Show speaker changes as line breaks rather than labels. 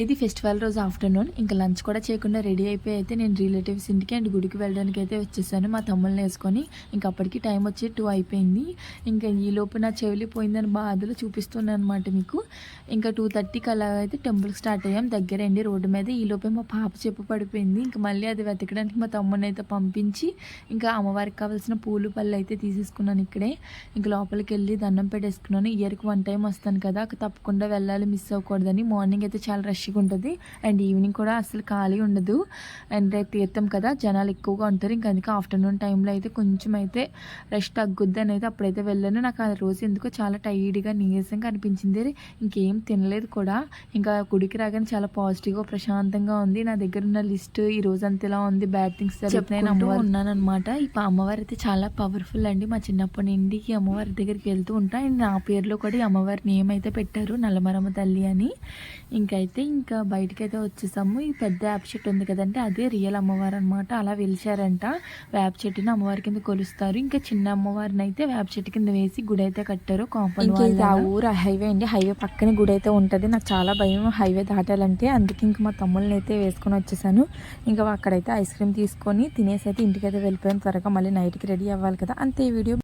ఇది ఫెస్టివల్ రోజు ఆఫ్టర్నూన్ ఇంకా లంచ్ కూడా చేయకుండా రెడీ అయిపోయి అయితే నేను రిలేటివ్స్ ఇంటికి అండ్ గుడికి వెళ్ళడానికి అయితే వచ్చేసాను మా తమ్ముళ్ళని వేసుకొని. ఇంకా అప్పటికి టైం వచ్చి 2 అయిపోయింది. ఇంకా ఈ లోపు నా చెవులి పోయిందని బాధలు చూపిస్తున్నాను అనమాట మీకు. ఇంకా 2:30కి అలా అయితే టెంపుల్కి స్టార్ట్ అయ్యాం. దగ్గరండి రోడ్డు మీద. ఈ లోపే మా పాప చెప్పు పడిపోయింది. ఇంకా మళ్ళీ అది వెతకడానికి మా తమ్ముడిని అయితే పంపించి ఇంకా అమ్మవారికి కావాల్సిన పూలు పళ్ళు అయితే తీసేసుకున్నాను ఇక్కడే. ఇంక లోపలికి వెళ్ళి దండం పెట్టేసుకున్నాను. ఇయర్కి 1 టైం వస్తాను కదా, తప్పకుండా వెళ్ళాలి, మిస్ అవ్వకూడదని. మార్నింగ్ అయితే చాలా రష్గా ఉంటుంది అండ్ ఈవినింగ్ కూడా అసలు ఖాళీ ఉండదు. అండ్ రేపు తీర్థం కదా, జనాలు ఎక్కువగా ఉంటారు. ఇంకా అందుకే ఆఫ్టర్నూన్ టైంలో అయితే కొంచెం అయితే రష్ తగ్గుద్ది అని అయితే అప్పుడైతే వెళ్ళాను. నాకు ఆ రోజు ఎందుకో చాలా టైర్డ్గా నీరసంగా అనిపించింది. ఇంకేం తినలేదు కూడా. ఇంకా గుడికి రాగానే చాలా పాజిటివ్గా ప్రశాంతంగా ఉంది. నా దగ్గర ఉన్న లిస్ట్ ఈ రోజు అంతా ఇలా ఉంది, బ్యాడ్ థింగ్స్ జరుగుతున్నాయి అమ్మవారు ఉన్నానమాట. ఇప్పుడు అమ్మవారు అయితే చాలా పవర్ఫుల్ అండి. మా చిన్నప్పటి నుండి ఈ అమ్మవారి దగ్గరికి వెళ్తూ ఉంటా. అండ్ నా పేరులో కూడా ఈ అమ్మవారి నేమ్ అయితే పెట్టారు, నల్లమరమ్మ తల్లి అని. ఇంకా బయటకైతే వచ్చేసాము. ఈ పెద్ద వేప చెట్టు ఉంది కదంటే అదే రియల్ అమ్మవారు అనమాట. అలా వెలిచారంట. వేప చెట్టుని అమ్మవారి కింద కొలుస్తారు. ఇంకా చిన్న అమ్మవారిని అయితే వేప చెట్టు కింద వేసి గుడి అయితే కట్టారు. కాంపౌండ్ ఆ ఊరు హైవే అండి. హైవే పక్కనే గుడి అయితే ఉంటుంది. నాకు చాలా భయం హైవే దాటాలంటే. అందుకే ఇంకా మా తమ్ముళ్ళని అయితే వేసుకొని వచ్చేసాను. ఇంకా అక్కడైతే ఐస్ క్రీమ్ తీసుకొని తినేసి అయితే ఇంటికైతే వెళ్ళిపోయిన త్వరగా మళ్ళీ నైట్కి రెడీ అవ్వాలి కదా. అంతే ఈ వీడియో.